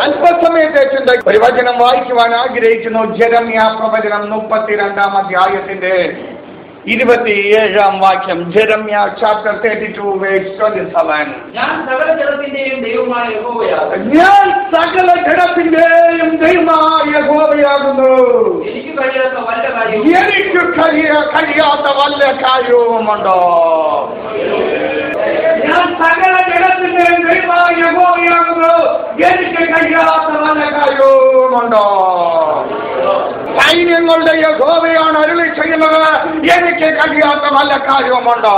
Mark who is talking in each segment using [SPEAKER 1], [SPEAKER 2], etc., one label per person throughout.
[SPEAKER 1] അല്പസമയത്തേക്ക് ഒരു വചനം വായിക്കുവാൻ ആഗ്രഹിക്കുന്നു. ജെറമ്യ പ്രവചനം 32-ാം അധ്യായത്തിന്റെ 27-ാം വാക്യം. Jeremiah chapter 32 verse 27.
[SPEAKER 2] ഞാൻ സകല ജഡത്തിന്റെയും ദൈവമായ യഹോവയാകുന്നു.
[SPEAKER 1] ഞാൻ സകല ജഡത്തിന്റെയും ദൈവമായ യഹോവയാകുന്നു.
[SPEAKER 2] എനിക്ക് കഴിയാത്ത വല്ല കാര്യവും
[SPEAKER 1] കഴിയാത്ത വല്ല കാര്യവുമുണ്ടോ? ഞാൻ സകല ജഡത്തിന്റെയും ദൈവമായ യഹോവയാകുന്നു. എനിക്ക് കഴിയാത്ത വല്ല കാര്യവുമുണ്ടോ? സൈന്യങ്ങളുടെ യഹോവയാണ് അരുളി ചെയ്യുന്നത്. എനിക്ക് കഴിയാത്ത വല്ല കാര്യവുമുണ്ടോ?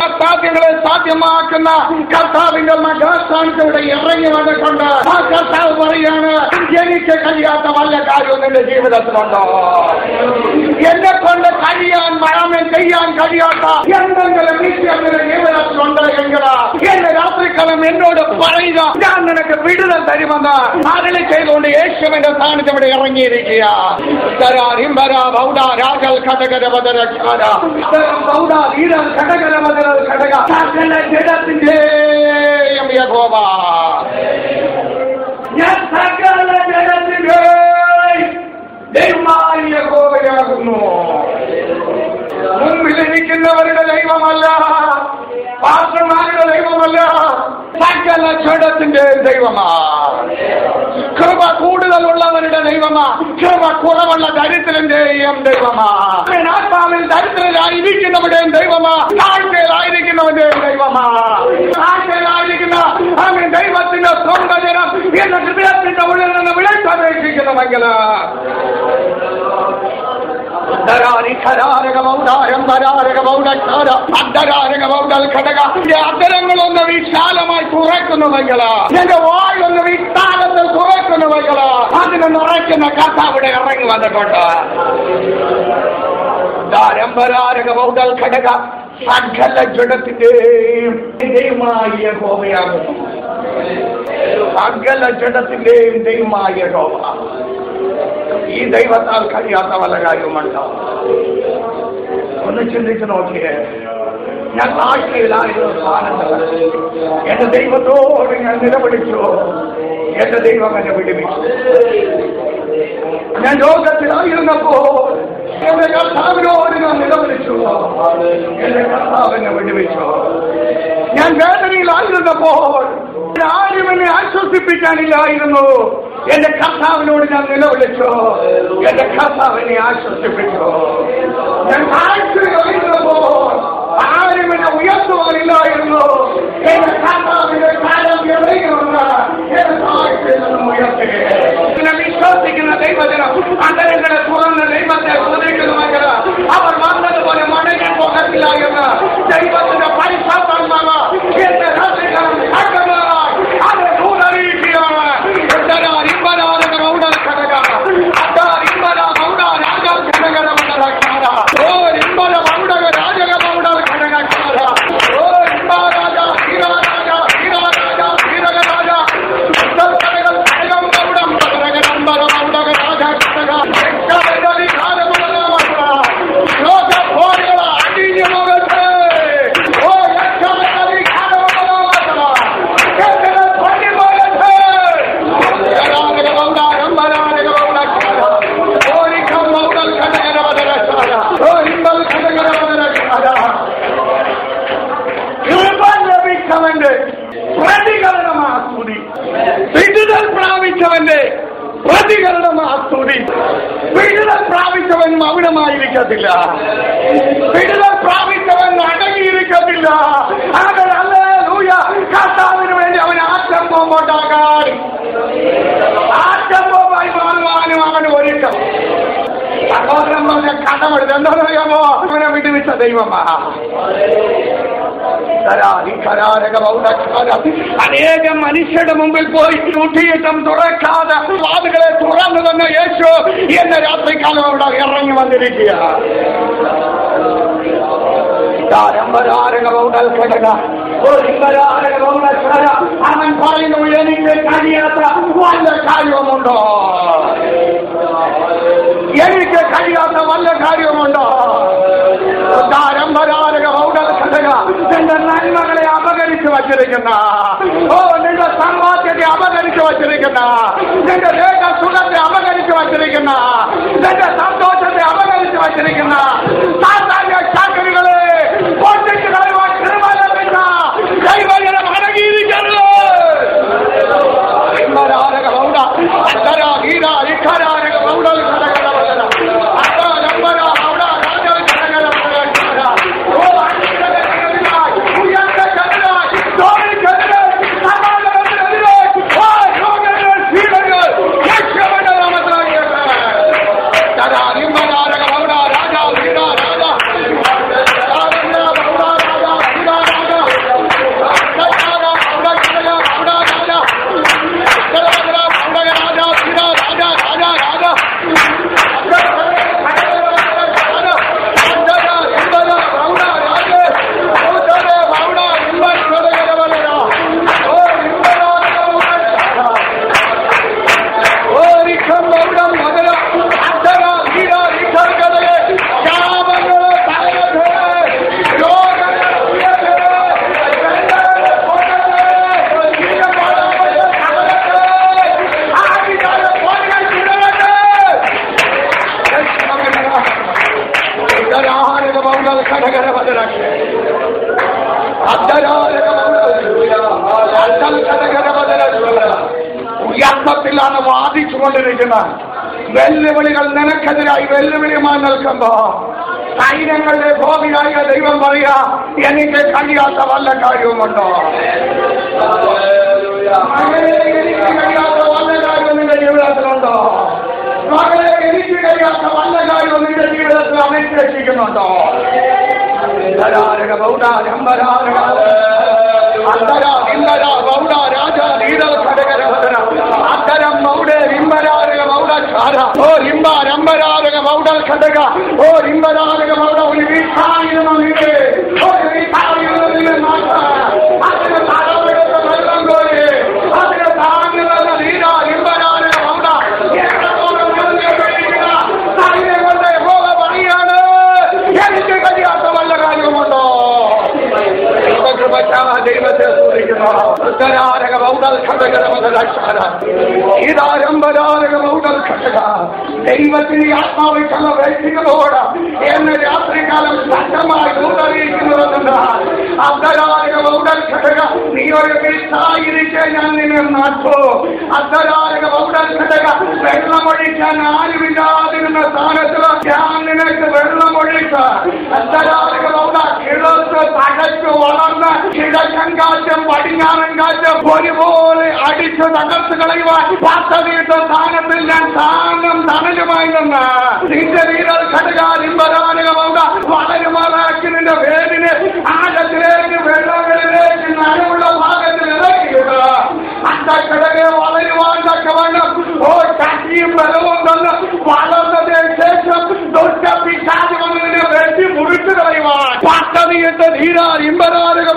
[SPEAKER 1] അസാധ്യങ്ങളെ സാധ്യമാക്കുന്ന കർത്താവിന്റെ മഹാസ്ഥാനത്തോടെ ഇറങ്ങി വന്നിട്ടുണ്ട്. ആ കർത്താവ് പറയാണ്, എനിക്ക് കഴിയാത്ത വല്ല കാര്യവും നിന്റെ ജീവിതത്തിലുണ്ടോ? എന്നെ കൊണ്ട് കഴിയാൻ ചെയ്യാൻ കഴിയാത്ത എന്തെങ്കിലും വിഷയം നിന്റെ ജീവിതത്തിലുണ്ട് എങ്കിൽ എന്റെ രാത്രിക്കാലം എന്നോട് പറയുക, ഞാൻ നിനക്ക് വിടുതൽ തരുമെന്ന് അരുളി ചെയ്തുകൊണ്ട് യേശുവിന്റെ സ്ഥാനത്ത് ഇവിടെ ഇറങ്ങിയിരിക്കുക. ജഡത്തിന്റെയും യഹോവ, ഞാൻ സകല ജഡത്തിന്റെയും ദൈവമായ യഹോവയാകുന്നു. മുമ്പിലിരിക്കുന്നവരുടെ ദൈവമല്ല, പാത്രന്മാരുടെ ദൈവമല്ല, സകല ജഡത്തിന്റെയും ദൈവമാ. കൃപ കൂടുതലുള്ളവരുടെ ദൈവമാ, കൃപ കുറവുള്ള ദരിദ്രന്റെയും ദൈവമാ. ആത്മാവിൽ ദരിദ്രരായിരിക്കുന്നവരുടെയും ദൈവമാ, താഴ്ചയിലായിരിക്കുന്നവരുടെയും ദൈവമാ. താഴ്ചയിലായിരിക്കുന്ന അവൻ ദൈവത്തിന്റെ സ്വന്തം ജനം എന്ന ഹൃദയത്തിന്റെ ഉള്ളിൽ നിന്ന് വിളിച്ചപേക്ഷിക്കണമെങ്കിൽ അത്തരങ്ങളൊന്ന് വിശാലമായി തുറക്കുന്നുവെങ്കിൽ, എന്റെ വായൊന്ന് വിശാലത്തിൽ തുറക്കുന്നുവെങ്കിൽ അതിനെ നിറയ്ക്കുന്ന കഥ അവിടെ ഇറങ്ങി വന്നിട്ടുണ്ട്. സകല ജഡത്തിന്റെയും ദൈവമായ യഹോവയാകുന്നു. സകല ജഡത്തിന്റെയും ദൈവമായ യഹോവ. ഈ ദൈവത്താൽ കഴിയാത്ത വല്ല കാര്യവുമുണ്ടോ? ഒന്ന് ചിന്തിച്ചു നോക്കിയേ. ഞാൻ ആഴ്ചയിലായിരുന്നു സ്ഥാനത്ത്. എന്റെ ദൈവത്തോട് ഞാൻ നിലവിളിച്ചു. എന്റെ ദൈവം എന്നെ വിടുവിച്ചു. ഞാൻ ലോകത്തിലായിരുന്നപ്പോൾ എന്റെ കർത്താവിനോട് ഞാൻ നിലവിളിച്ചു. എന്റെ കർത്താവിനെ വിടുവിച്ചു. ഞാൻ വേദനയിലായിരുന്നപ്പോൾ ആരും എന്നെ ആശ്വസിപ്പിക്കാനില്ലായിരുന്നു. എന്റെ കർത്താവിനോട് ഞാൻ നിലവിളിച്ചു. എന്റെ കർത്താവിനെ ആശ്വസിപ്പിച്ചു. ഞാൻ ആഴ്ചയിലായിരുന്നപ്പോൾ ആരും എന്നെ ഉയർത്തുവാനില്ലായിരുന്നു. എന്റെ കർത്താവിന്റെ കാലം എവിടെയുണ്ട് എന്റെ ആഴ്ചയിൽ നിന്നും ഉയർത്തി. ഇതിനെ വിശ്വസിക്കുന്ന ദൈവജനം അന്തരങ്ങളെ തുറന്ന ദൈവത്തെ സ്തുതിക്കുന്നുവെങ്കിൽ അവർ വന്നതുപോലെ മടങ്ങി പോകത്തില്ല എന്ന് ദൈവത്തിന്റെ പരിശുദ്ധാത്മാവ് എന്റെ രാത്രികാലം ശക്തമായി അത് ദൂതറിയിക്കുകയാണ്. വിടുതൽ പ്രാപിച്ചവൻ മൗനമായിരിക്കത്തില്ല. വിടുതൽ പ്രാപിച്ചവൻ അടങ്ങിയിരിക്കത്തില്ല. കർത്താവിന് വേണ്ടി അവൻ ആറ്റംബോണ്ടാകാൻ ആറ്റംബോമായി മാറുവാനും അവന് ഒരുക്കം. സഹോദരൻ പറഞ്ഞ കടമെടുത്ത് എന്താണെന്നറിയാമോ? അവനെ വിടുവിച്ച ദൈവമാ. അനേകം മനുഷ്യരുടെ മുമ്പിൽ പോയി ചൂട്ടിയിട്ടും തുറക്കാതെ വാതുകളെ തുറന്നു തന്നെ യേശു എന്ന രാത്രികാലം അവിടെ ഇറങ്ങി വന്നിരിക്കുക. അവൻ പറയുന്നു, എനിക്ക് കഴിയാത്ത വല്ല കാര്യവുമുണ്ടോ? എനിക്ക് കഴിയാത്ത വല്ല കാര്യവുമുണ്ടോ? നിന്റെ നന്മകളെ അപകരിച്ചു വച്ചിരിക്കുന്ന, നിന്റെ സമ്പാദ്യത്തെ അപകരിച്ചു വച്ചിരിക്കുന്ന വച്ചിരിക്കുന്ന, നിന്റെ ദേഹ സുഖത്തെ അപകരിച്ചു വച്ചിരിക്കുന്ന, നിന്റെ സന്തോഷത്തെ അപകരിച്ചു വച്ചിരിക്കുന്ന സാധാരണ ചാക്കരുകളെ പൊട്ടിച്ചു കളയുവാൻ തീരുമാനമില്ല. ദൈവജനം അടങ്ങിയിരിക്കരുത്. ഉയർത്തത്തിലാണ് വാദിച്ചുകൊണ്ടിരിക്കുന്ന വെല്ലുവിളികൾ നിനക്കെതിരായി വെല്ലുവിളിയുമായി നിൽക്കുമ്പോ സൈന്യങ്ങളുടെ ഭോഗിയായ ദൈവം പറയാ, എനിക്ക് കഴിയാത്ത വല്ല കാര്യവുമുണ്ടോ? എനിക്ക് കഴിയാത്ത വല്ല കാര്യവും നിന്റെ ജീവിതത്തിലുണ്ടോ? മകളെ, എനിക്ക് കഴിയാത്ത വല്ല കാര്യവും നിന്റെ ജീവിതത്തിൽ അപേക്ഷിക്കുന്നുണ്ടോ? ദൈവത്തെ സ്തുതിക്കുന്നു. ദൈവത്തിന് ആത്മാവിട്ടുള്ള വ്യക്തികളോട് എന്ന് രാത്രികാലം ശക്തമായി ദൂതറിയിക്കുന്നതെന്ന് നീ ഒരു വിസായിരിക്കെ ഞാൻ നിന്നെ നാട്ടു. വെള്ളമൊഴിക്കാൻ ആരുമില്ലാതിരുന്ന സ്ഥാനത്ത് ഞാൻ നിനക്ക് വെള്ളമൊഴിച്ച് കിളത്ത് തകച്ചു വളർന്ന് കിഴക്കൻ കാറ്റും പടിഞ്ഞാറൻ കാറ്റും ഒരുപോലെ അടിച്ച് തകർത്ത് കളയുവാൻ പദ്ധതിയിട്ട സ്ഥാനത്തിൽ ഞാൻ താങ്ങും തണലുമായി നിന്ന് നിന്റെ വീരൽ ഘടകാരിമ്പരാനുകളുണ്ട് വളരുമാറാക്കി നിന്റെ വേദിന് ആഴത്തിലേക്ക് വെള്ളങ്ങളിലേക്ക് നനവുള്ള ഭാഗത്തിൽ ഇറക്കിയത് അന്തക്കടകെ വളരുവാൻ തക്കവണ്ണം ശക്തിയും ബലവും തന്ന് വളർന്നതിന് ശേഷം ദുഷ്ടപിശാച് വന്നതിനെ വെട്ടി മുറിച്ചു കളയുവാൻ പദ്ധതിയിട്ട് ധീരാരിമ്പരാനുക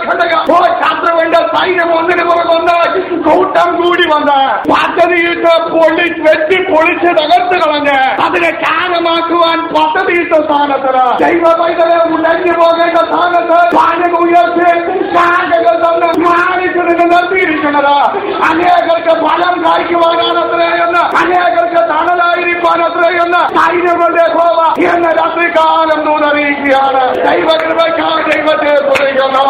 [SPEAKER 1] ഘടക ശത്രുവിന്റെ സൈന്യം ഒന്നിനു പുറകൊണ്ടായി കൂട്ടം കൂടി വന്ന് പദ്ധതിയിട്ട് വെട്ടി പൊളിച്ച് തകർത്ത് കളഞ്ഞ് അതിനെ കാലമാക്കുവാൻ പദ്ധതിയിട്ട സ്ഥാനത്ത് ദൈവ പൈതലെ ഉടഞ്ഞു പോകേണ്ട സ്ഥാനത്ത് പാനം ഉയർത്തി ശാഖകൾ തന്നെ മാനിച്ചു നിർത്തിയിരിക്കുന്നത് അനേകർക്ക് ഫലം കായ്ക്കുവാനാണ് അത്രയെന്ന്, അനേകർക്ക് തണലായിരിക്കാൻ അത്രയെന്ന് സൈന്യങ്ങളുടെ ഹോവ എന്ന രാത്രികാലം അറിയിക്കുകയാണ്. ദൈവകൃപയ്ക്കാണ് ദൈവത്തെ സ്തുതിക്കുന്നു.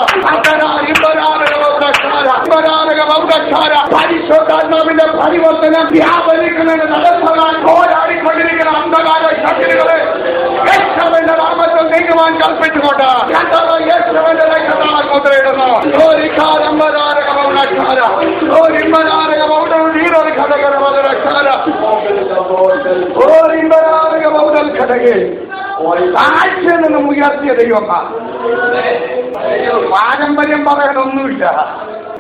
[SPEAKER 1] പരിശുദ്ധാത്മാവിന്റെ പരിവർത്തനം വ്യാപരിക്കുന്നതിന് തടസ്സമായി പോരാടിക്കൊണ്ടിരിക്കുന്ന അന്ധകാര ശക്തികളെ യേശുവിന്റെ നാമത്തിൽ നീങ്ങുവാൻ കൽപ്പിച്ചുകൊണ്ട് യേശുവിന്റെ രക്തത്താൽ മുദ്രയിടുന്നു. താഴ്ചയിൽ നിന്നും ഉയർത്തിയ ദൈവമാണ്. പാരമ്പര്യം പറയാനൊന്നുമില്ല.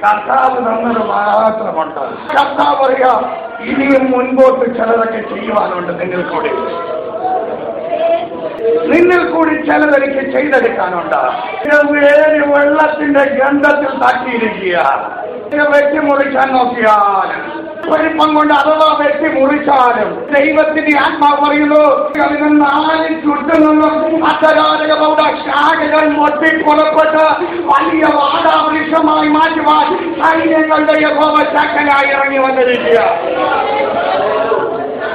[SPEAKER 1] കർത്താവ് തന്നത് മാത്രമുണ്ട്. കർത്താവ് പറയാ, ഇനിയും മുൻപോട്ട് ചിലതൊക്കെ ചെയ്യുവാനുണ്ട് നിന്നിൽ കൂടി ചിലതെനിക്ക് ചെയ്തെടുക്കാനുണ്ട്. വേര് വെള്ളത്തിന്റെ ഗന്ധത്തിൽ തട്ടിയിരിക്കുക. വെട്ടിമുറിക്കാൻ നോക്കിയാൽ പരിപ്പം കൊണ്ട് അഥവാ വെട്ടി മുറിച്ചാലും ദൈവത്തിന്റെ ആത്മാവ് പറയുന്നു അതിന് 4 ചുറ്റുനിന്നും അത്തരാജകമൗഢ ശാഖകൾ പൊട്ടി പുറപ്പെട്ട് വലിയ വാടാവൃക്ഷമായി മാറ്റുവാൻ സൈന്യങ്ങളുടെ യഹോവ ശക്തനായി ഇറങ്ങി വന്നിരിക്കുക.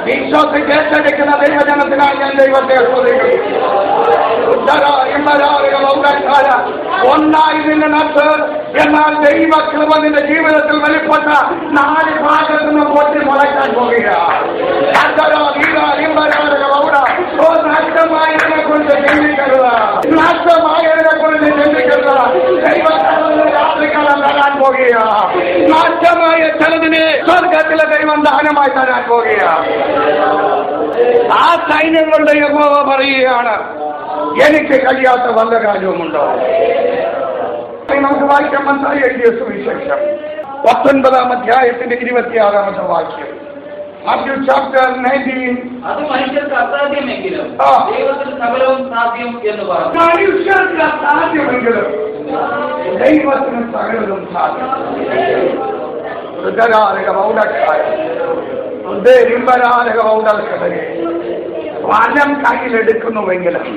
[SPEAKER 1] വിശ്വാസം ഏറ്റെടുക്കുന്ന ദൈവജനത്തിനായി ഞാൻ ദൈവത്തെ സ്തുതിക്കുന്നു. ഒന്നായി നിന്ന് നട്ട് എന്നാൽ ദൈവകൃപ നിന്റെ ജീവിതത്തിൽ വെളിപ്പെട്ട 4 ഭാഗത്തു നിന്ന് പൊട്ടി മുളയ്ക്കാൻ പോകുക. നഷ്ടമായതിനെ കുറിച്ച് ചിന്തിക്കരുത്, നഷ്ടമായതിനെ കുറിച്ച് ചിന്തിക്കരുത്. ദൈവത്തിന് രാത്രികാലം തരാൻ പോകുക. നഷ്ടമായ ചിലതിനെ സ്വർഗത്തിലെ ദൈവം ദാനമായി തരാൻ പോകുക. ആ സൈന്യങ്ങളുടെ യഹോവ പറയുകയാണ്, എനിക്ക് കഴിയാത്ത വല്ല കാര്യവുമുണ്ടോ? നമുക്ക് വായിക്കാം. മത്തായി എഴുതിയ സുവിശേഷം 19-ാം അധ്യായത്തിന്റെ 26-ാമത്തെ വാക്യം. Matthew chapter 19.
[SPEAKER 2] അത് മനുഷ്യർക്ക് അസാധ്യമെങ്കിലും ദൈവത്തിന് സകലവും സാധ്യം എന്ന് പറഞ്ഞു.
[SPEAKER 1] മനുഷ്യർക്ക് അസാധ്യമെങ്കിലും ദൈവത്തിന് സകലവും സാധ്യം. വനം കയ്യിലെടുക്കുന്നുവെങ്കിലും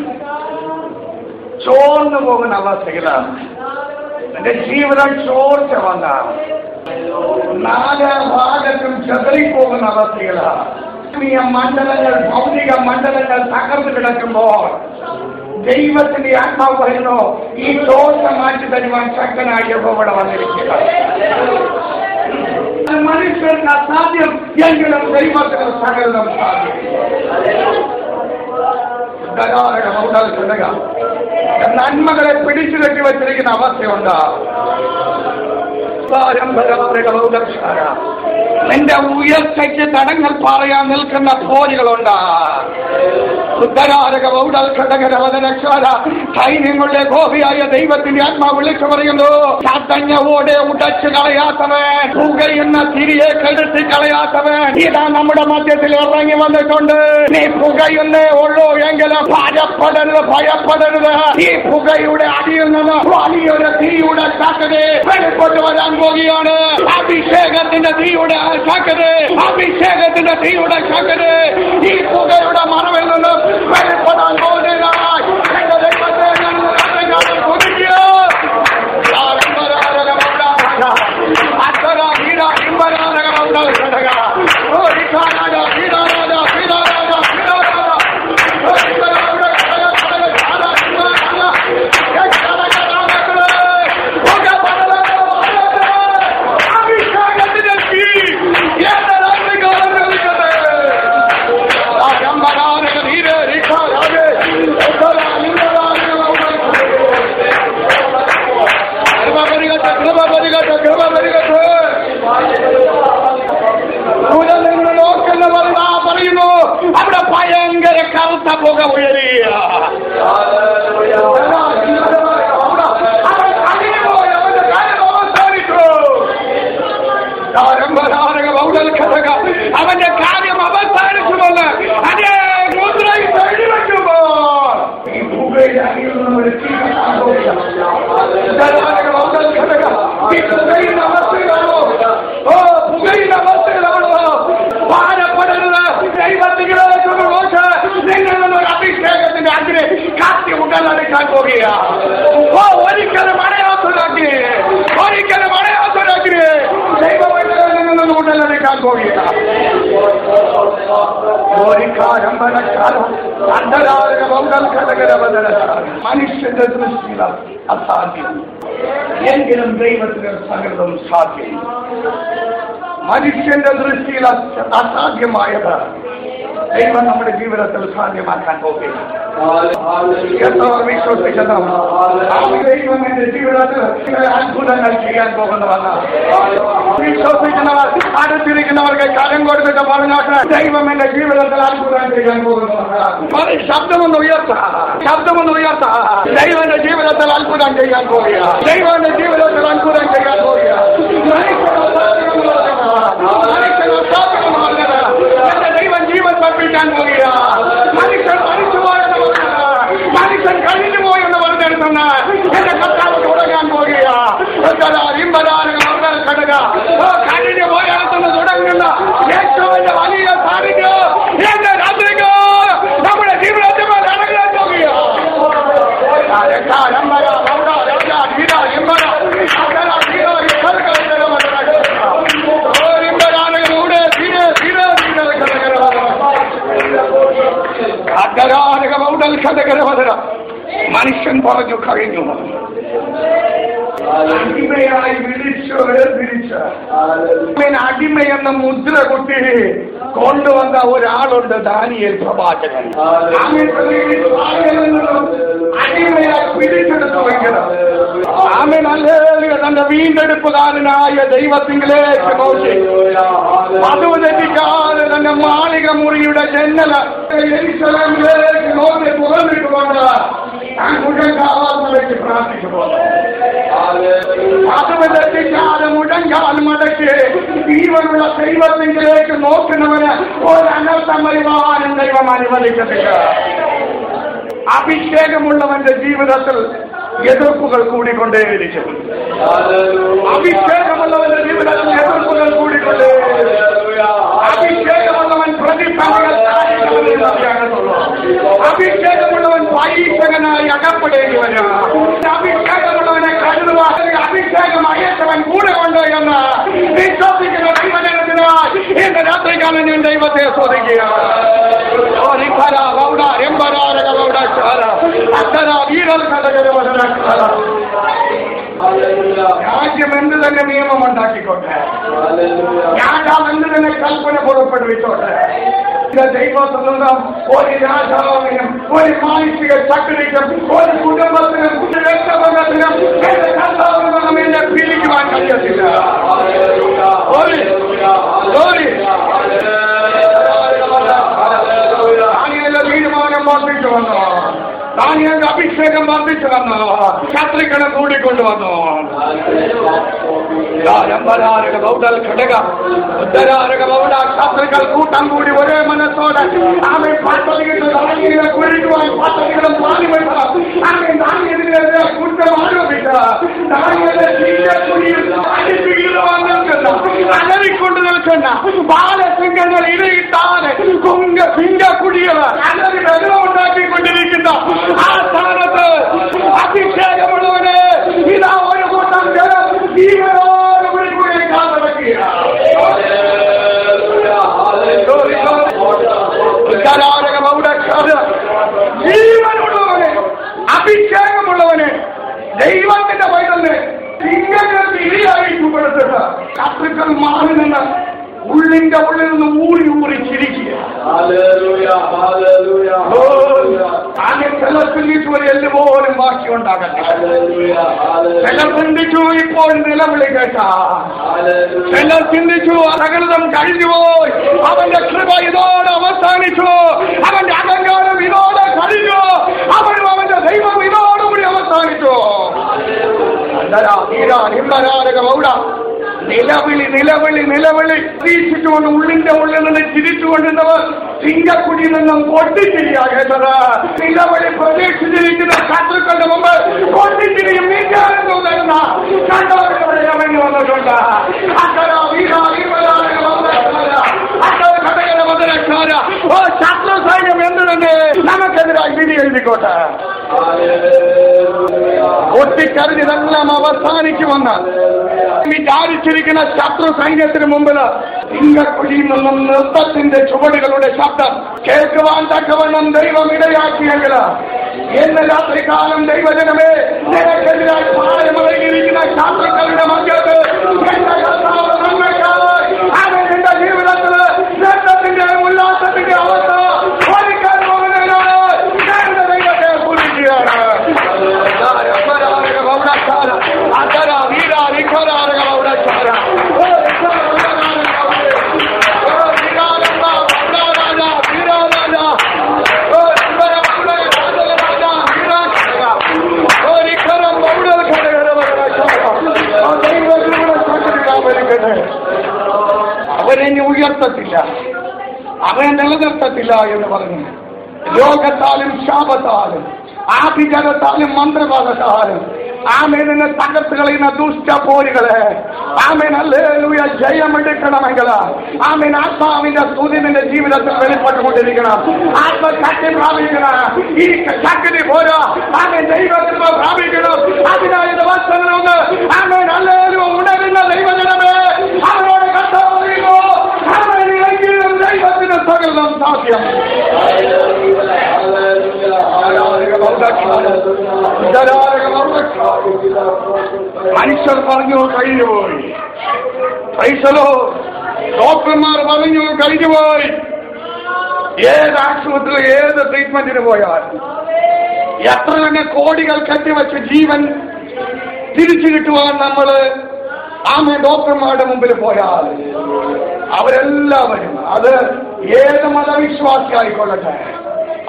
[SPEAKER 1] ചോർന്നു പോകുന്ന അവസ്ഥയിലാണ്. എന്റെ ജീവിതം ചോർച്ച വന്നാണ്. 4 ഭാഗത്തും ചെതറിപ്പോകുന്ന അവസ്ഥയിലാണ്. മണ്ഡലങ്ങൾ, ഭൗതിക മണ്ഡലങ്ങൾ തകർന്നു കിടക്കുമ്പോൾ ദൈവത്തിന്റെ ആത്മാവ് പറയുന്നു, ഈ ദോഷ മാറ്റി തരുവാൻ ശക്തനായ യഹോവ വന്നിരിക്കുക. മനുഷ്യർക്ക് അസാധ്യം എങ്കിലും ദൈവത്തിന് സകലം സാധ്യം. നന്മകളെ പിടിച്ചു കെട്ടി വച്ചിരിക്കുന്ന അവസ്ഥയുണ്ട്. നിന്റെ ഉയർച്ചയ്ക്ക് തടങ്ങൾ പറയാൻ നിൽക്കുന്ന പോലുകളുണ്ട്. സൈന്യങ്ങളുടെ ഗോപിയായ ദൈവത്തിന്റെ ആത്മാവ് വിളിച്ചു പറയുന്നു, ചതഞ്ഞവോടെ ഉടച്ചു കളയാത്തവൻ, പുകയുന്ന തിരിയെ കെടുത്തി കളയാത്തവൻ ഇതാ നമ്മുടെ മധ്യത്തിൽ ഇറങ്ങി വന്നിട്ടുണ്ട്. നീ പുകയുന്നേ ഉള്ളൂ എങ്കിലും ഭയപ്പെടരുത്. ഈ പുകയുടെ അടിയിൽ നിന്ന് വലിയൊരു തീയുടെ ശക്തി വെളിപ്പെട്ടു വരാൻ പോകുകയാണ്. അഭിഷേകത്തിന്റെ തീയുടെ ശക്തി, അഭിഷേകത്തിന്റെ തീയുടെ ശക്തി ഈ പുകയുടെ മറവിൽ നിന്ന് വെളിപ്പെടാൻ പോകുകയായി. എന്റെ ദൈവത്തെ പറയുന്നു, അവിടെ ഭയങ്കര കറുത്ത പുക ഉയരുക. അവന്റെ കാര്യം അവസാനിച്ചുകൊണ്ട് അതേ മുദ്രയിൽ വെടിവെക്കുമ്പോ ഈ പുകയുടെ അടിയിൽ നിന്ന് പുകയുടെ അവസ്ഥയിലാണോ? പുകയുടെ അവസ്ഥയിലാണോ? ഭാരപ്പെടരുത്. ദൈവത്തിലേക്ക് നോക്ക്. നിങ്ങൾ ഒരു അഭിഷേകത്തിന്റെ അഗ്നി കാത്തി ഉടലെടുക്കാൻ പോകുക. ഒരിക്കലും അടയാത്തതാക്കി, ഒരിക്കലും അടയാത്തതാക്കി ദൈവത്തിൽ നിന്ന് ഉടലെടുക്കാൻ പോകുക. മനുഷ്യന്റെ ദൃഷ്ടിയിൽ അസാധ്യം എങ്കിലും ദൈവത്തിന് സകലതും സാധ്യം. മനുഷ്യന്റെ ദൃഷ്ടിയിൽ അസാധ്യമായത് ദൈവം നമ്മുടെ ജീവിതത്തിൽ സാധ്യമാക്കാൻ പോകുകയാണ്. വിശ്വസിക്കുന്നു ദൈവം എന്റെ ജീവിതത്തിൽ അത്ഭുതങ്ങൾ ചെയ്യാൻ പോകുന്നവല്ല. വിശ്വസിക്കുന്നവർ അടുത്തിരിക്കുന്നവർക്ക് കരം കൊടുത്തിട്ട് പറഞ്ഞോട്ടെ, ദൈവം എന്റെ ജീവിതത്തിൽ അത്ഭുതം ചെയ്യാൻ പോകുന്നവല്ല. ശബ്ദമൊന്ന് ഉയർത്ത. ദൈവം എന്റെ ജീവിതത്തിൽ അത്ഭുതം ചെയ്യാൻ പോവുക. ദൈവം എന്റെ ജീവിതത്തിൽ അത്ഭുതം ചെയ്യാൻ പോവുക. എന്റെ ദൈവം ജീവൻ പഠിപ്പിക്കാൻ പോവുക. മനുഷ്യൻ മരിച്ചുപോയെന്ന് പറഞ്ഞത്, മനുഷ്യൻ കഴിഞ്ഞു പോയെന്ന് പറഞ്ഞെടുത്തുന്ന എന്റെ കർത്താവ് തുടങ്ങാൻ പോവുക. കഴിഞ്ഞു പോയെടുത്തുനിന്ന് തുടങ്ങുന്ന എന്റെ രാത്രിക്ക് നമ്മുടെ ജീവിതത്തിൽ ഇറങ്ങാൻ പോകുക. മനുഷ്യൻ പറഞ്ഞു കഴിഞ്ഞു. അടിമയായി വിളിച്ചു വേർതിരിച്ച് അടിമയെന്ന മുദ്ര കുട്ടി കൊണ്ടുവന്ന ഒരാളുണ്ട്, ദാനിയേൽ പ്രവാചകൻ. അടിമയായി പിടിച്ചെടുത്തുവെങ്കിൽ ആമേൻ ഹല്ലേലൂയ തന്റെ വീണ്ടെടുപ്പുകാരനായ ദൈവത്തിങ്കിലേക്ക് നോക്കി പതിവ് തെറ്റിക്കാതെ തന്റെ മാളിക മുറിയുടെ ജന്നല യെരൂശലേമിലേക്ക് നോക്കി തുറന്നിട്ടുകൊണ്ട് ഞാൻ മുഴങ്കാലം വെച്ച് പ്രാർത്ഥിച്ചു പോകുന്നു. പതിവ് തെറ്റിക്കാതെ മുഴങ്കാൽ മടക്കി ജീവനുള്ള ദൈവത്തിങ്കിലേക്ക് നോക്കുന്നവന് ഒരു അനർത്ഥം വരുവാനും ദൈവം അനുവദിക്കത്തില്ല. അഭിഷേകമുള്ളവന്റെ ജീവിതത്തിൽ എതിർപ്പുകൾ കൂടിക്കൊണ്ടേയിരിക്കും. അഭിഷേകമുള്ളവന്റെ ജീവിതത്തിൽ എതിർപ്പുകൾ കൂടിക്കൊണ്ടേയിരിക്കും. അഭിഷേകമുള്ളവൻ പ്രതിഫലങ്ങൾ അഭിഷേകമുള്ളവൻ പരീക്ഷകനായി അകപ്പെടേണ്ടി വരും. അഭിഷേകമുള്ളവനെ കരുതുവാൻ അഭിഷേകം അയച്ചവൻ കൂടെ കൊണ്ട് എന്ന് വിശ്വസിക്കുന്ന ദൈവജനത്തിനായി ഇന്ന് രാത്രികാലം ഞാൻ ദൈവത്തെ സ്തുതിക്കുക. രാജ്യം എന്ത് തന്നെ നിയമം ഉണ്ടാക്കിക്കോട്ടെ, രാജാവ് എന്ത് തന്നെ കൽപ്പന പുറപ്പെടുവിച്ചോട്ടെ, ദൈവസ്വന്തം ഒരു രാജാവിനും ഒരു മാനസിക ശക്തിക്കും ഒരു കുടുംബത്തിനും രക്തബന്ധത്തിനും എന്നെ പിരിക്കുവാൻ കഴിയത്തില്ല. തീരുമാനം വർദ്ധിച്ചു വന്നു, ദാനിയേലിന്റെ അഭിഷേകം വർദ്ധിച്ചു വന്നു, ശത്രുക്കളെ കൂടിക്കൊണ്ടുവന്നു. ശത്രുക്കൾ കൂട്ടം കൂടി ഒരേ മനസ്സോടെ ആമേ പദ്ധതികൾ കുഴിക്കുവാൻ പദ്ധതികളും ആമേ ദാനിയേലിനെതിരെ കുറ്റം ആരോപിച്ച അലറിക്കൊണ്ട് നിൽക്കുന്ന ബാലസിംഗങ്ങൾ ഇരയിട്ടാണ് കുടിയവർ അലറി വെള്ളം ഉണ്ടാക്കിക്കൊണ്ടിരിക്കുന്ന ആ സ്ഥാനത്ത് അഭിഷേകമുള്ളവന് ഇതാ ഒരു കൂട്ടം ജനം ജീവനോട് കൂടി കാത്തിറക്കുക. ജീവനുള്ളവന് അഭിഷേകമുള്ളവന് ദൈവത്തിന്റെ പൈതലിന് ഇങ്ങനെ ഇരയായി രൂപപ്പെടുത്തുക. ശത്രുക്കൾ മാറി നിന്ന് ഉള്ളിന്റെ ഉള്ളിൽ നിന്ന് ഊറി ഊറി ചിരിക്കുക. ചിലർ ചിന്തിച്ചു ഒരു എല്ലുപോലും ബാക്കി ഉണ്ടാകട്ടെ. ചിലർ ചിന്തിച്ചു ഇപ്പോൾ നിലവിളി കേട്ട. ചിലർ ചിന്തിച്ചു അനകൃതം കഴിഞ്ഞുപോയി, അവന്റെ കൃപ ഇതോടെ അവസാനിച്ചു, അവന്റെ അഹങ്കാരം ഇതോടെ കഴിഞ്ഞു, അവനും അവന്റെ ദൈവം ഇതോടുകൂടി അവസാനിച്ചു. നിലവിളി നിലവിളി നിലവിളി പ്രതീക്ഷിച്ചുകൊണ്ട് ഉള്ളിന്റെ ഉള്ളിൽ നിന്ന് ചിരിച്ചുകൊണ്ടിരുന്നവർ സിംഗക്കുടിയിൽ നിന്നും പൊട്ടിച്ചിരിയാകേണ്ടത്. നിലവിളി പ്രതീക്ഷിച്ചിരിക്കുന്ന ശത്രുക്കളുടെ മുമ്പ് പൊട്ടിച്ചിരിയും നീക്കാനും തരുന്ന കണ്ടവരുടെ ഇറങ്ങി വന്നിട്ടുണ്ട്. ശത്രു സൈന്യം എന്ത് തന്നെ നമുക്കെതിരായി വിധി എഴുതിക്കോട്ടെ. പൊട്ടിക്കറിഞ്ഞതെല്ലാം അവസാനിക്കുമെന്ന് വിചാരിച്ചിരിക്കുന്ന ശത്രു സൈന്യത്തിന് മുമ്പിൽ സിംഗക്കുഴിയിൽ നിന്നും നൃത്തത്തിന്റെ ചുവടുകളുടെ ശബ്ദം കേൾക്കുവാൻ തക്കവണ്ണം ദൈവം ഇടയാക്കിയെങ്കിൽ ഇന്ന് രാത്രികാലം ദൈവജനമേ നിനക്കെതിരായി പാരമറിയിരിക്കുന്ന ശത്രുക്കളുടെ മധ്യത്ത് നിന്റെ ജീവിതത്തിൽ നൃത്തത്തിന്റെ ഉല്ലാസത്തിന്റെ അവസ്ഥ ഒരുക്കാൻ പോകുന്നതിനാണ് ദൈവത്തെ കുറിക്കുകയാണ്. അവരെന്നെ ഉയർത്തത്തില്ല, അവനെ നിലനിർത്തത്തില്ല എന്ന് പറഞ്ഞു. രോഗത്താലും ശാപത്താലും ആഭിചാരത്താലും മന്ത്രവാദത്താലും ആമേനെ തകർത്ത് കളയുന്ന ദുഷ്ടപോരുകളെ ആമേൻ ഹല്ലേലൂയ ജയമെടുക്കണമെങ്കിൽ ആമേൻ ആത്മാവിന്റെ സ്തുതി നിന്റെ ജീവിതത്തിൽ വെളിപ്പെട്ടുകൊണ്ടിരിക്കണം. ആത്മശക്തി പ്രാപിക്കണം. ഈ ശക്തി പോരാ, ആമേൻ ദൈവത്തിൽ പ്രാപിക്കണം. അതിനായി ദിവസങ്ങളുണ്ട്. ആമേൻ ഹല്ലേലൂയ ഉണരുന്ന ദൈവജനമേ അവരോട് കർത്താവിനോ ആമേനെങ്കിലും ദൈവത്തിന് സകലം സാധ്യം. മനുഷ്യർ പറഞ്ഞു കഴിഞ്ഞുപോയി, ഡോക്ടർമാർ പറഞ്ഞു കഴിഞ്ഞുപോയി. ഏത് ആശുപത്രി ഏത് ട്രീറ്റ്മെന്റിന് പോയാൽ എത്ര തന്നെ കോടികൾ കെട്ടിവെച്ച് ജീവൻ തിരിച്ചു കിട്ടുവാൻ നമ്മൾ ഡോക്ടർമാരുടെ മുമ്പിൽ പോയാൽ അവരെല്ലാവരും, അത് ഏത് മതവിശ്വാസി ആയിക്കൊള്ളട്ടെ,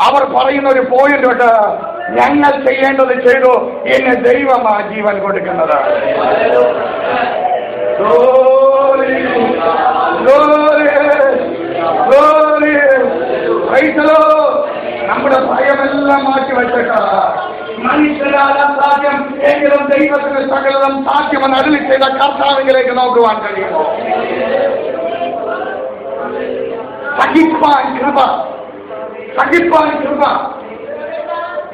[SPEAKER 1] അവർ പറയുന്ന ഒരു പോയിന്റ് ഉണ്ട്, ഞങ്ങൾ ചെയ്യേണ്ടത് ചെയ്തു, എന്നെ ദൈവമാ ജീവൻ കൊടുക്കുന്നത്. നമ്മുടെ ഭയമെല്ലാം മാറ്റി വെച്ചിട്ട് മനുഷ്യരാൽ അസാധ്യം എങ്കിലും ദൈവത്തിന് സകലം സാധ്യമെന്ന് അരുളി ചെയ്ത കർത്താവിലേക്ക് നോക്കുവാൻ കഴിയുമോ? സഹിപ്പാൻ കൃപ, സഹിപ്പാൻ കൃപ.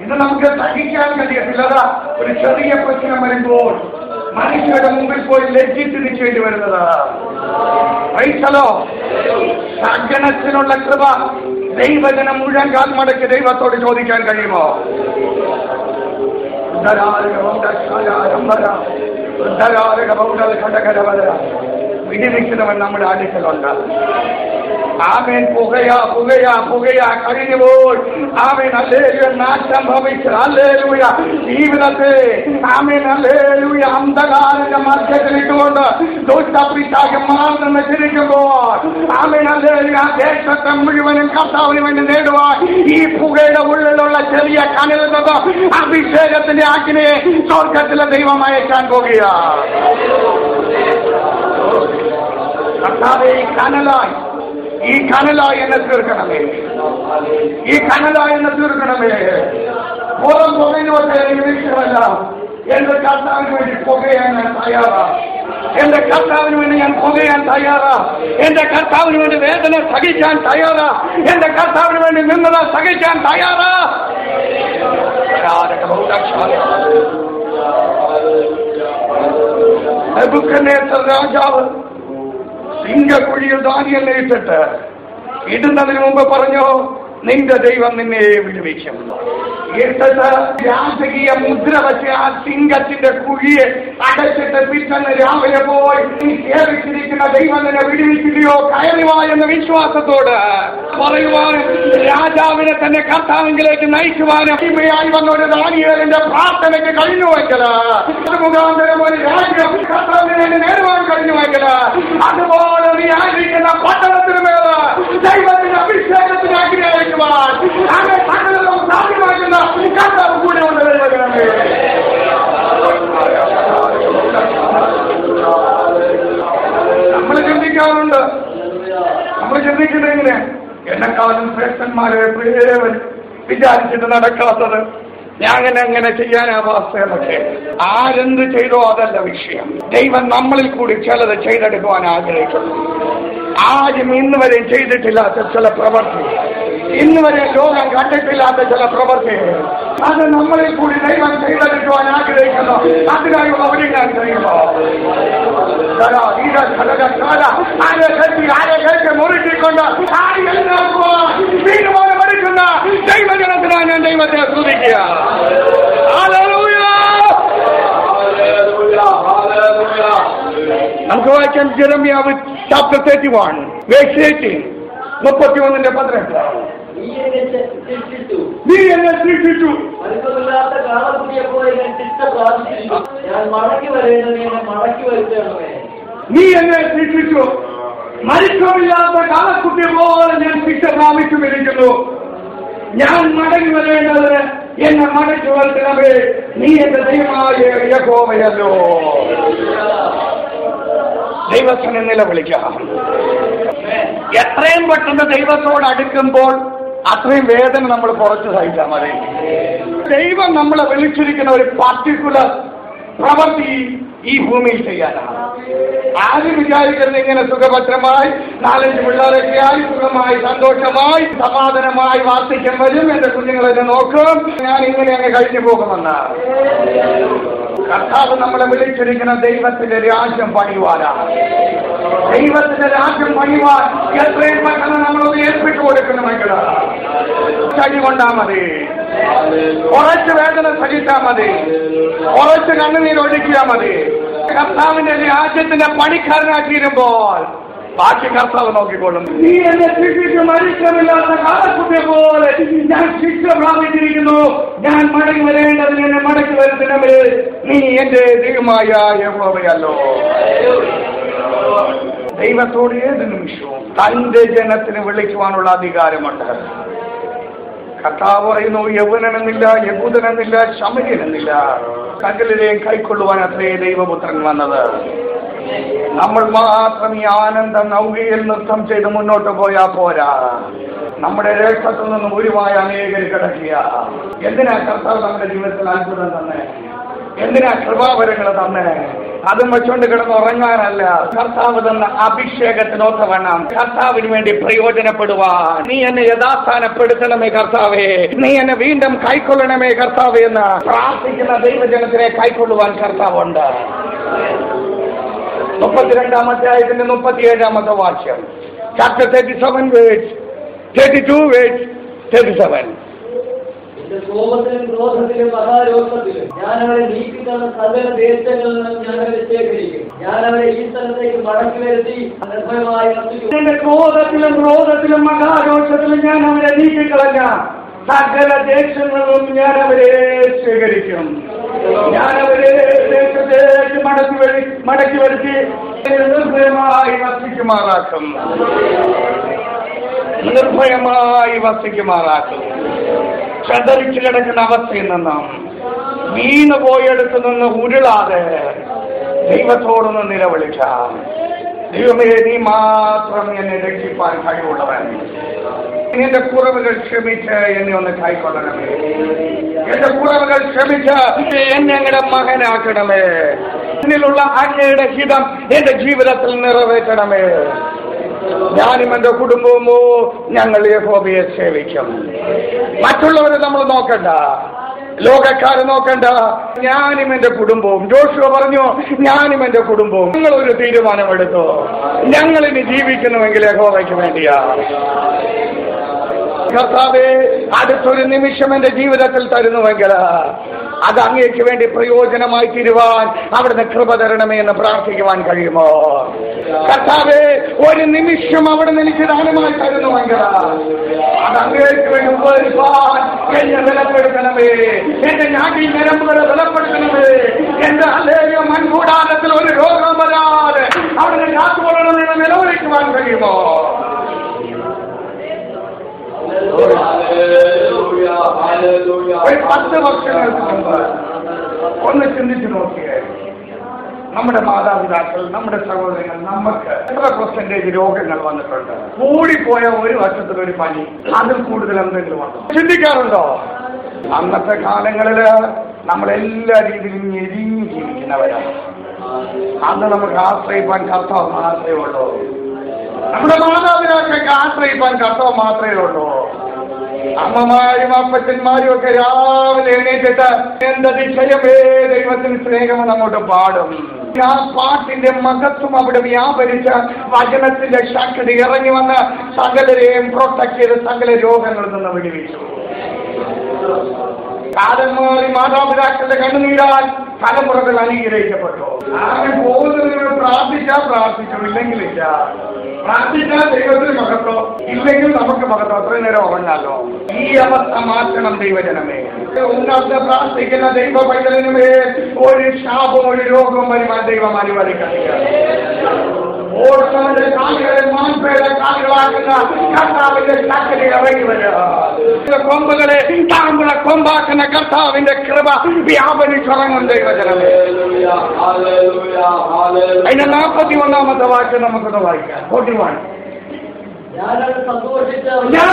[SPEAKER 1] ഇത് നമുക്ക് സഹിക്കാൻ കഴിയത്തില്ല. ഒരു ചെറിയ പ്രശ്നം വരുമ്പോൾ മനുഷ്യരുടെ മുമ്പിൽ പോയി ലജ്ജിച്ച് നിൽക്കേണ്ടി വരുന്നത്. സഹനത്തിനുള്ള കൃപ ദൈവജനം മുഴുവൻ കാൽ മടക്കി ദൈവത്തോട് ചോദിക്കാൻ കഴിയുമോ? വിടിവിക്കുന്നവൻ നമ്മുടെ അടുക്കലുണ്ട്. ആമേൻ പുകയാ പുകയാ പുകയാ കഴിഞ്ഞുപോയി. ആമേൻ ഹല്ലേലൂയ നാശം ഭവിച്ചു. ഹല്ലേലൂയ ജീവിതത്തെ ആമേൻ ഹല്ലേലൂയ അന്ധകാരന്റെ മധ്യത്തിലിട്ടുകൊണ്ട് ദുഷ്ടപിശാചം മാർന്ന് ചിരിക്കുമ്പോൾ ആമേൻ ഹല്ലേലൂയ ദേശത്തെ മുഴുവനും കർത്താവിന് വേണ്ടി നേടുവാൻ ഈ പുകയുടെ ഉള്ളിലുള്ള ചെറിയ കനലിൽ നിന്ന് അഭിഷേകത്തിന്റെ ആക്കിനെ സ്വർഗത്തിലെ ദൈവം അയക്കാൻ പോകുക. കർത്താവേ ഈ കനലായി എന്നെ തീർക്കണമേ, ഈ കനലായി എന്നെ തീർക്കണമേ. പുറം പുകയിലോട്ട് നിരീക്ഷണമല്ല, എന്റെ കർത്താവിന് വേണ്ടി പുകയാൻ ഞാൻ തയ്യാറാ. എന്റെ കർത്താവിന് വേണ്ടി ഞാൻ പുകയാൻ തയ്യാറാ. എന്റെ കർത്താവിന് വേണ്ടി വേദന സഹിക്കാൻ തയ്യാറാ. എന്റെ കർത്താവിന് വേണ്ടി നിന്നത സഹിക്കാൻ തയ്യാറാ. രാജാവ് സിംഹക്കുഴിയിൽ ദാനിയേലിനെ ഇട്ടിട്ട് ഇടുന്നതിന് മുമ്പ് പറഞ്ഞു, നിന്റെ ദൈവം നിന്നെ വിടുവിക്കും. ഇട്ടിട്ട് രാജകീയ മുദ്ര വെച്ച് ആ സിംഹത്തിന്റെ കുഴിയെ അടച്ചിട്ട് പിറ്റന്ന് രാവിലെ പോയി നീ സേവിച്ചിരിക്കുന്ന ദൈവം നിന്നെ വിടുവിച്ചില്ലയോ, കയറിവാ എന്ന വിശ്വാസത്തോട് പറയുവാനും രാജാവിനെ തന്നെ കർത്താവിലേക്ക് നയിക്കുവാനും ഇവയായി വന്ന ഒരു ദാനിയേലിന്റെ പ്രാർത്ഥനയ്ക്ക് കഴിഞ്ഞുവെക്കല. അത് മുഖാന്തരം ഒരു രാജ്യം കർത്താവിനെ നേടുവാൻ കഴിഞ്ഞുവെക്കല. അതുപോലെ നീ ആയിരിക്കുന്ന പട്ടണത്തിന് മേൽ ദൈവത്തിന്റെ അഭിഷേകത്തിന് ആഗ്രഹിക്കുവാൻ അങ്ങനെ സകലവും സാധ്യമാക്കുന്ന കർത്താവ് കൂടെ ഉണ്ട്. നമ്മൾ ചിന്തിക്കാറുണ്ട്, നമ്മൾ ചിന്തിക്കുന്നത് എങ്ങനെ, എന്നെക്കാളും ശ്രേഷ്ഠന്മാരെ വിചാരിച്ചിട്ട് നടക്കാത്തത് ഞാൻ എങ്ങനെ ചെയ്യാനാവാസയൊക്കെ. ആരെന്ത് ചെയ്തോ അതല്ല വിഷയം. ദൈവം നമ്മളിൽ കൂടി ചിലത് ചെയ്തെടുക്കുവാൻ ആഗ്രഹിക്കുന്നു. ആരും ഇന്ന് വരെ ചെയ്തിട്ടില്ലാത്ത ചില പ്രവർത്തി, ഇന്ന് വരെ ലോകം കണ്ടിട്ടില്ലാത്ത ചില പ്രവർത്തി, അത് നമ്മളിൽ കൂടി ദൈവം ചെയ്തെടുക്കുവാൻ ആഗ്രഹിക്കുന്നു. അതിനായി ഒരുങ്ങാൻ കഴിയുമോ? മുറുക്കിക്കൊണ്ട് തീരുമാനമെടുക്കുന്ന ദൈവജനത്തിനാണ് ഞാൻ ദൈവത്തെ സ്തുതിക്കുക. നമുക്ക് വായിക്കാം ജെറമ്യാവ് ചാപ്റ്റർ 31 verse 18, 31:18. നീ എന്നെ ശിക്ഷിച്ചു, നീ എന്നെ ശിക്ഷിച്ചു, മരിക്കമില്ലാത്ത കാളക്കുട്ടിയെ പോലെ ഞാൻ ശിക്ഷ പ്രാപിച്ചുമിരിക്കുന്നു. ഞാൻ മടങ്ങി വരേണ്ടതിന് എന്നെ മടക്കി വരുത്തണമേ. നീ എന്റെ ദൈവമായ യഹോവയല്ലോ. ദൈവത്തിനെ നിലവിളിക്കാം. എത്രയും പെട്ടെന്ന് ദൈവത്തോട് അടുക്കുമ്പോൾ അത്രയും വേദന നമ്മൾ കുറച്ച് സഹിച്ചാൽ മതി. ദൈവം നമ്മളെ വിളിച്ചിരിക്കുന്ന ഒരു പാർട്ടിക്കുലർ പ്രവൃത്തി ഈ ഭൂമിയിൽ ചെയ്യാനാണ്. ആരും വിചാരിക്കുന്നത് ഇങ്ങനെ സുഖഭദ്രമായി 4-5 പിള്ളേരൊക്കെയായി സുഖമായി സന്തോഷമായി സമാധാനമായി വാർദ്ധക്യം വരും, എന്റെ കുഞ്ഞുങ്ങളെ നോക്കും, ഞാൻ ഇങ്ങനെ അങ്ങ് കഴിഞ്ഞു പോകുമെന്നാണ്. കർത്താവ് നമ്മളെ വിളിച്ചിരിക്കുന്ന ദൈവത്തിന്റെ രാജ്യം പണിയുവാനാണ്. ദൈവത്തിന്റെ രാജ്യം പണിയുവാൻ എത്രയും പെട്ടെന്ന് നമ്മളത് ഏൽപ്പിച്ചു കൊടുക്കണമെങ്കിൽ ചടി കൊണ്ടാ മതി, കുറച്ച് വേദന സഹിച്ചാൽ മതി, കുറച്ച് കണ്ണുനീരൊഴുക്കിയാൽ മതി. കർത്താവിന്റെ രാജ്യത്തിന്റെ പണിക്കാരനാക്കിയിരുമ്പോൾ ബാക്കി കർത്താവ് നോക്കിക്കൊള്ളും. നീ എന്നെ ശിക്ഷിച്ച് മരിക്കമില്ലാത്ത കാലക്കുട്ടിയെ പോലെ ഞാൻ ശിക്ഷ പ്രാപിച്ചിരിക്കുന്നു. ഞാൻ മടങ്ങി വരേണ്ടതിന് എന്നെ മടക്കി വരുന്നവര് നീ എന്റെ ദൈവമായ യഹോവയല്ലോ. ദൈവത്തോട് ഏത് നിമിഷവും തന്റെ ജനത്തിന് വിളിക്കുവാനുള്ള അധികാരമുണ്ട്. കർത്താവ് പറയുന്നു, യൗവനനെന്നില്ല, യഹൂദനെന്നില്ല, ശമര്യനെന്നില്ല, സകലരെയും കൈക്കൊള്ളുവാൻ അത്രേ ദൈവപുത്രൻ വന്നത്. നമ്മൾ മാത്രം ഈ ആനന്ദ നൗകയിൽ നൃത്തം ചെയ്ത് മുന്നോട്ട് പോയാൽ പോരാ. നമ്മുടെ രക്തത്തിൽ നിന്നും ഉരുവായ അനേകർ കിടക്കുക. എന്തിനാ കർത്താവ് നമ്മുടെ ജീവിതത്തിൽ അത്ഭുതം തന്നെ? എന്തിനാ കൃപാവരങ്ങൾ തന്നെ? അതും വെച്ചുകൊണ്ട് കിടന്നുറങ്ങാനല്ല. കർത്താവ് തന്ന അഭിഷേകത്തിനൊത്ത വേണം കർത്താവിന് വേണ്ടി പ്രയോജനപ്പെടുവാൻ. നീ എന്നെ യഥാസ്ഥാനപ്പെടുത്തണമേ കർത്താവേ, നീ എന്നെ വീണ്ടും കൈക്കൊള്ളണമേ കർത്താവേ എന്ന് പ്രാർത്ഥിക്കുന്ന ദൈവജനത്തിനെ കൈക്കൊള്ളുവാൻ കർത്താവുണ്ട്. 32-ാം അധ്യായത്തിന്റെ 37-ാമത്തെ വാക്യം, ചാപ്റ്റർ 37 വേഴ്സ് 32 വേഴ്സ് 37.
[SPEAKER 2] കോപത്തിലും ക്രോധത്തിലും മഹാരോഷത്തിലും ഞാൻ അവരെ നീക്കിത്തന്ന സകല ദേശങ്ങളിൽ നിന്നും ഞാൻ അവരെ ശേഖരിക്കും. ഞാൻ അവരെ ഈ സ്ഥലത്തേക്ക് മടക്കി വരുത്തി നിർഭയമായി വസിക്കും.
[SPEAKER 1] ക്രോധത്തിലും ക്രോധത്തിലും മഹാരോഷത്തിലും ഞാൻ അവരെ നീക്കിക്കളഞ്ഞ സകല ദേശങ്ങളിലും ഞാൻ അവരെ ശേഖരിക്കും. ഞാൻ അവരെ ദേശത്തേക്ക് മടക്കി വരുത്തി നിർഭയമായി വസിക്കുമാറാക്കും. നിർഭയമായി വസിക്കുമാറാക്കും. ചതറിച്ചു കിടക്കുന്ന അവസ്ഥയിൽ നിന്നും വീണുപോയെടുത്തു നിന്ന് ഉരുളാതെ ദൈവത്തോടൊന്ന് നിലവിളിക്കാം. ദൈവമേ, നീ മാത്രം എന്നെ രക്ഷിപ്പാൻ കഴിവുള്ളവൻ. എന്റെ കുറവുകൾ ക്ഷമിച്ച് എന്നെ ഒന്ന് കൈക്കൊള്ളണമേ. എന്റെ കുറവുകൾ ക്ഷമിച്ച് എന്നെ അങ്ങയുടെ മകനാക്കണമേ. എന്നിലുള്ള അങ്ങയുടെ ഹിതം എന്റെ ജീവിതത്തിൽ നിറവേറ്റണമേ. ഞാനും എന്റെ കുടുംബവുമോ ഞങ്ങൾ യഹോവയെ സേവിക്കും. മറ്റുള്ളവരെ നമ്മൾ നോക്കണ്ട, ലോകക്കാരെ നോക്കണ്ട. ഞാനും എന്റെ കുടുംബവും, ജോഷുവ പറഞ്ഞു, ഞാനും എന്റെ കുടുംബവും ഞങ്ങളൊരു തീരുമാനമെടുത്തു. ഞങ്ങളിനി ജീവിക്കുന്നുവെങ്കിൽ യഹോവയ്ക്ക് വേണ്ടിയാ. കർത്താവേ, അടുത്തൊരു നിമിഷം എന്റെ ജീവിതത്തിൽ തരുന്നുവെങ്കിൽ അത് അങ്ങേക്ക് വേണ്ടി പ്രയോജനമായി തീരുവാൻ അവിടുന്ന് കൃപ തരണമേ എന്ന് പ്രാർത്ഥിക്കുവാൻ കഴിയുമോ? കർത്താവേ, ഒരു നിമിഷം അവിടുന്ന് എനിക്ക് ദാനമായി തരുന്നുവെങ്കിൽ അത് അങ്ങേക്ക് വേണ്ടി ഉപകരിപ്പാൻ എന്നെ ബലപ്പെടുത്തണമേ. എന്റെ നാട്ടിൽ ഞരമ്പുകളെ ബലപ്പെടുത്തണമേ. എന്റെ അലേയ മൺകൂടാരത്തിൽ ഒരു രോഗം വരാതെ അവിടുന്ന് കാത്തുകൊള്ളണമെന്ന് നിലവിളിക്കുവാൻ കഴിയുമോ? ഒരു 10 വർഷങ്ങൾക്ക് മുമ്പ് ഒന്ന് ചിന്തിച്ചു നോക്കിയേ, നമ്മുടെ മാതാപിതാക്കൾ, നമ്മുടെ സഹോദരങ്ങൾ, നമുക്ക് എത്ര % രോഗങ്ങൾ വന്നിട്ടുണ്ട്? കൂടിപ്പോയ ഒരു വർഷത്തിലൊരു പനി, അതിൽ കൂടുതൽ എന്തെങ്കിലും വന്നു ചിന്തിക്കാറുണ്ടോ? അന്നത്തെ കാലങ്ങളില് നമ്മളെല്ലാ രീതിയിലും എരിഞ്ഞു ജീവിക്കുന്നവരാണ്. അന്ന് നമുക്ക് ആശ്രയിപ്പാൻ കർത്താവ് മാത്രമേ ഉള്ളൂ. നമ്മുടെ മാതാപിതാക്കൾക്ക് ആശ്രയിപ്പാൻ കർത്താവ് മാത്രമേ ഉള്ളൂ. അമ്മമാരും അപ്പച്ചന്മാരും ഒക്കെ രാവിലെ എണീറ്റിട്ട് എന്റെ അതിശയമേ ദൈവത്തിന് സ്നേഹമെന്ന് അങ്ങോട്ട് പാടും. ആ പാട്ടിന്റെ മഹത്വം അവിടെ വ്യാപരിച്ച വചനത്തിന്റെ ശക്തി ഇറങ്ങി വന്ന് സകലരെയും പ്രൊട്ടക്ട് ചെയ്ത് സകല രോഗങ്ങളിൽ നിന്ന് വിടുവിച്ചു. കാലം മാറി മാതാപിതാക്കളുടെ കണ്ണുനീരാൽ തലമുറകൾ അനുഗ്രഹിക്കപ്പെട്ടു. ആരും പോകുന്നതിന് പ്രാർത്ഥിച്ചു, ഇല്ലെങ്കിലില്ല. പ്രാർത്ഥിച്ചാൽ ദൈവത്തിന് മഹത്വം, ഇല്ലെങ്കിൽ നമുക്ക് മഹത്വം. അത്രയും നേരം ഉറങ്ങാലോ. ഈ അവസ്ഥ മാറ്റണം ദൈവജനമേ. ഉന്നത പ്രാർത്ഥിക്കുന്ന ദൈവ പൈതലിനുമേ ഒരു ശാപം, ഒരു രോഗവും വരുവാൻ ദൈവം അനുവദിക്കുന്നില്ല. ഓർമ്മയുടെ കാലുകളെ മാൻപേടെ കാലുകളാക്കുന്ന കർത്താവിന്റെ ശക്തി ഇറങ്ങി വരിക. കൊമ്പുകളെ താമ്പുള കൊമ്പാക്കുന്ന കർത്താവിന്റെ കൃപ വ്യാപരിച്ചിറങ്ങും ദൈവജനമേ. അതിന്റെ 41-ാമത്തെ വാക്യം നമുക്കൊന്ന് വായിക്കാം. 41. ഞാൻ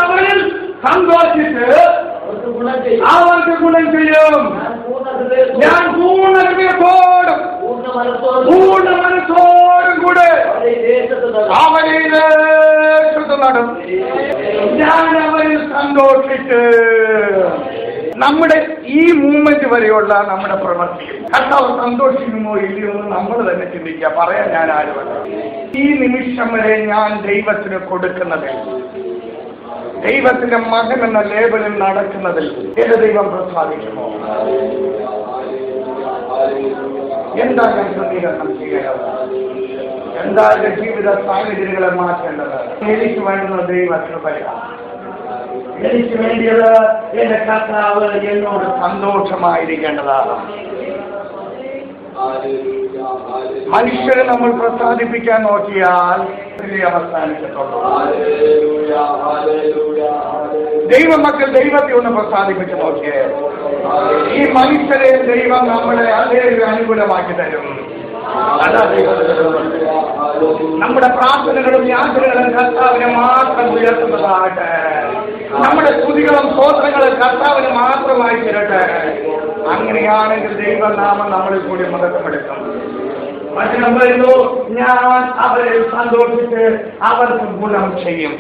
[SPEAKER 1] അവരിൽ സന്തോഷിച്ച് അവർക്ക് ഗുണം ചെയ്യും. ഞാൻ പൂർണ്ണ ഹൃദയത്തോടും പൂർണ്ണ മനസ്സോടും കൂടെ അവരെ ദേശത്ത് നടും. ഞാൻ അവരിൽ സന്തോഷിച്ച്. നമ്മുടെ ഈ മൂവ്മെന്റ് വരെയുള്ള നമ്മുടെ പ്രവൃത്തി കർത്താവ് സന്തോഷിക്കുമോ ഇല്ലയോ എന്ന് നമ്മൾ തന്നെ ചിന്തിക്കുക. പറയാൻ ഞാൻ ആരുമല്ല. ഈ നിമിഷം വരെ ഞാൻ ദൈവത്തിന് കൊടുക്കുന്നതിൽ, ദൈവത്തിന്റെ മകൻ എന്ന ലേബലിൽ നടക്കുന്നതിൽ എന്റെ ദൈവം പ്രസാദിക്കുമോ? എന്താ ഞാൻ ക്രമീകരണം ചെയ്യേണ്ടത്? എന്താ എന്റെ ജീവിത സാഹചര്യങ്ങളെ മാറ്റേണ്ടത്? എനിക്ക് വേണ്ടുന്ന ദൈവകൃപയാണ്. എനിക്ക് വേണ്ടിയത് എന്റെ കർത്താവ് എന്നോട് സന്തോഷമായിരിക്കേണ്ടതാണ്. മനുഷ്യരെ നമ്മൾ പ്രസാദിപ്പിക്കാൻ നോക്കിയാൽ അവസാനിച്ചിട്ടുള്ളൂ. ദൈവമക്കൾ ദൈവത്തെ ഒന്ന് പ്രസാദിപ്പിച്ച് നോക്കിയേ. ഈ മനുഷ്യരെ ദൈവം നമ്മളെ അതേ അനുകൂലമാക്കി തരും. അതാ നമ്മുടെ പ്രാർത്ഥനകളും യാത്രകളും കർത്താവിനെ മാത്രം ഉയർത്തുന്നതാകട്ടെ. നമ്മുടെ സ്തുതികളും സ്തോത്രങ്ങളും കർത്താവിന് മാത്രമായി തരട്ടെ. അങ്ങനെയാണെങ്കിൽ ദൈവനാമം നമ്മളിൽ കൂടി മഹത്വപ്പെടുത്തും. വചനം വരുന്നു, ഞാൻ അവരെ സന്തോഷിച്ച് അവർക്ക് ഗുണം ചെയ്യും.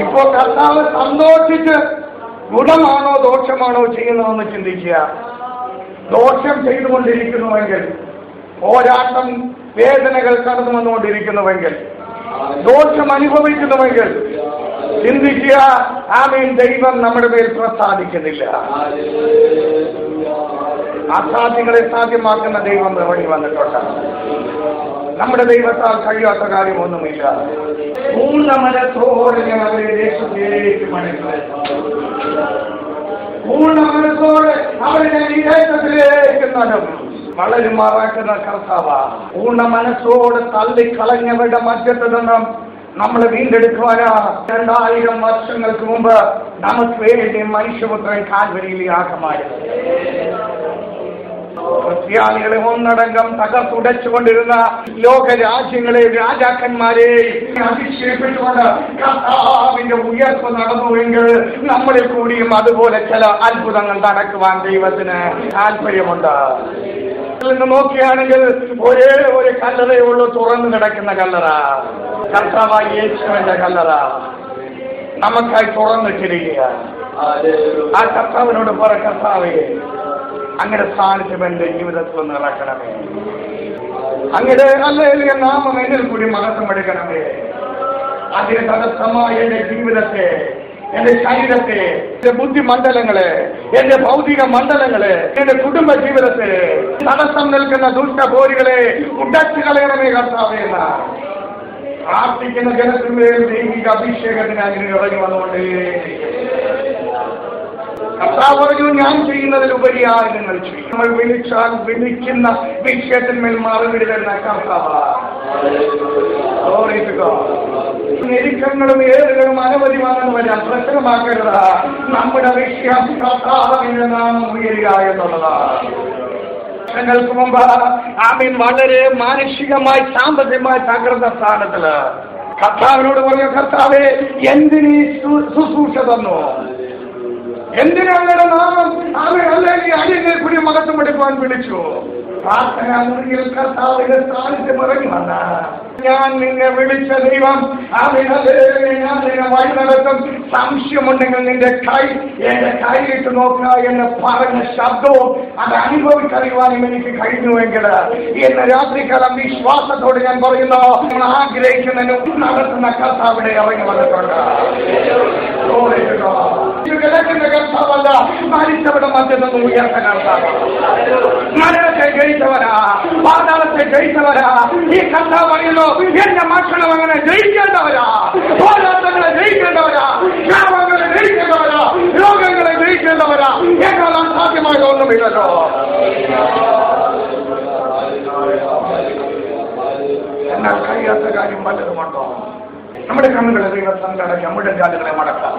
[SPEAKER 1] ഇപ്പോ കർത്താവ് സന്തോഷിച്ച് ഗുണമാണോ ദോഷമാണോ ചെയ്യുന്നതെന്ന് ചിന്തിക്കുക. ദോഷം ചെയ്തുകൊണ്ടിരിക്കുന്നുവെങ്കിൽ, പോരാട്ടം വേദനകൾ കടന്നു വന്നുകൊണ്ടിരിക്കുന്നുവെങ്കിൽ, ദോഷം അനുഭവിക്കുന്നുവെങ്കിൽ ചിന്തിക്കുക, ആമേൻ, ദൈവം നമ്മുടെ മേൽ പ്രസാദിക്കുന്നില്ല. അസാധ്യങ്ങളെ സാധ്യമാക്കുന്ന ദൈവം ഇറങ്ങി വന്നിട്ടുണ്ട്. നമ്മുടെ ദൈവത്താൽ കഴിയാത്ത കാര്യമൊന്നുമില്ല. പൂർണ്ണ മനസ്സോടെ ഞാൻ അവരെ ദേശത്തേക്ക് മടങ്ങി. പൂർണ്ണ മനസ്സോടെ അവരെ ഈ ദേശത്തിലേക്ക് നടും. വളരുമാറാക്കുന്ന കർത്താവ, പൂർണ്ണ മനസ്സോട് തള്ളിക്കളഞ്ഞവരുടെ മധ്യത്തിൽ നിന്നും നമ്മളെ വീണ്ടെടുക്കുവാനാ 2000 വർഷങ്ങൾക്ക് മുമ്പ് നമുക്ക് വേണ്ടി മനുഷ്യപുത്രൻ കാൽവരിയിൽ യാഗമായിരുന്നു. ക്രിസ്ത്യാനികളെ ഒന്നടങ്കം തകർത്തുടച്ചുകൊണ്ടിരുന്ന ലോകരാജ്യങ്ങളെ, രാജാക്കന്മാരെ അധിക്ഷേപിച്ചുകൊണ്ട് കർത്താവിന്റെ ഉയർപ്പ് നടന്നുവെങ്കിൽ നമ്മളിൽ കൂടിയും അതുപോലെ ചില അത്ഭുതങ്ങൾ നടക്കുവാൻ ദൈവത്തിന് താല്പര്യമുണ്ട്. നോക്കിയാണെങ്കിൽ ഒരേ ഒരു കല്ലറയേ ഉള്ളൂ, തുറന്നു കിടക്കുന്ന കല്ലറ. കർത്താവായ യേശുവിന്റെ കല്ലറ നമുക്കായി തുറന്നിട്ടിരിക്കുക. ആ കർത്താവിനോട് പറ, കർത്താവേ, അങ്ങനെ സാന്നിധ്യം എന്റെ ജീവിതത്തിൽ ഒന്ന് ഇറക്കണമേ. അങ്ങനെ അല്ലെ നാമം എന്നിൽ കൂടി മഹത്വം എടുക്കണമേ. അതിന് തടസ്സമായ എന്റെ ജീവിതത്തെ, എന്റെ ശരീരത്തെ, എന്റെ ബുദ്ധിമണ്ഡലങ്ങളെ, എന്റെ ഭൗതിക മണ്ഡലങ്ങളെ, എന്റെ കുടുംബ ജീവിതത്തെ തടസ്സം നിൽക്കുന്ന ദുഷ്ടപോരികളെ ഉടച്ചു കളയണമേ കർത്താവേ എന്ന് പ്രാർത്ഥിക്കുന്ന ജനത്തിന്മേൽ ദൈവിക അഭിഷേകത്തിന് അങ്ങനെ ഇറങ്ങി വന്നുകൊണ്ടേ. കർത്താവ് പറഞ്ഞു, ഞാൻ ചെയ്യുന്നതിലുപരിയായി നിങ്ങൾ ചെയ്യും. നമ്മൾ വിളിച്ചാൽ വിളിക്കുന്ന വിഷയത്തിന്മേൽ മറുപടി തരുന്ന കർത്താവ്. ഞെരുക്കങ്ങളും ഏറുകളും അനവധി വന്നു വരാൻ പ്രശ്നമാക്കരുത്. നമ്മുടെ വിഷയം കർത്താവിന്റെ നാമം ഉയരുക എന്നുള്ളതാണ്. വർഷങ്ങൾക്ക് മുമ്പ് ആമീൻ വളരെ മാനസികമായി സാമ്പത്തികമായി തകർന്ന സ്ഥാനത്തില് കർത്താവിനോട് പറഞ്ഞു, കർത്താവേ, എന്തിനീ ശുശ്രൂഷ തന്നു? എന്തിനാണ് നാമം അല്ലെങ്കിൽ അടിയിൽ കൂടി മഹത്വം എടുക്കുവാൻ വിളിച്ചു? പ്രാർത്ഥന മുറിയിൽ കർത്താവിന്റെ സാന്നിധ്യം ഇറങ്ങി വന്ന ഞാൻ നിന്നെ വിളിച്ച ദൈവം, ഞാൻ നിന്നെ വഴി നടത്തും. സംശയമുണ്ടെങ്കിൽ നിന്റെ കൈ എന്റെ കൈയിട്ട് നോക്കുക എന്ന് പറഞ്ഞ ശബ്ദവും അത് അനുഭവിച്ചറിയുവാനും എനിക്ക് കഴിഞ്ഞുവെങ്കിൽ ഇന്ന് രാത്രികാലം വിശ്വാസത്തോട് ഞാൻ പറയുന്നു, നമ്മൾ ആഗ്രഹിക്കുന്നതിനും നടത്തുന്ന കർത്താവിടെ ഇറങ്ങി വന്നിട്ടുണ്ട്. കിടക്കുന്ന കർത്താവല്ല, മരിച്ചവരുടെ മധ്യത്തിൽ ഉയർത്ത കർത്താവ്. മരണത്തെ ജയിച്ചവരാ, പാതാളത്തെ ജയിച്ചവരാ. ഈ കർത്താവ് പറയുന്നു, എന്റെ മക്കളും അങ്ങനെ ജയിക്കേണ്ടവരാ, പോരാട്ടങ്ങളെ ജയിക്കേണ്ടവരാ, ക്ഷാമങ്ങളെ ജയിക്കേണ്ടവരാ, രോഗങ്ങളെ ജയിക്കേണ്ടവരാ. എന്നാൽ അസാധ്യമായ ഒന്നുമില്ലല്ലോ. എന്നാൽ കഴിയാത്ത കാര്യം വല്ലതുമുണ്ടോ? നമ്മുടെ കണ്ണുകളെ ദൈവം കണ്ടടക്കി നമ്മുടെ ജാതികളെ മടക്കാം.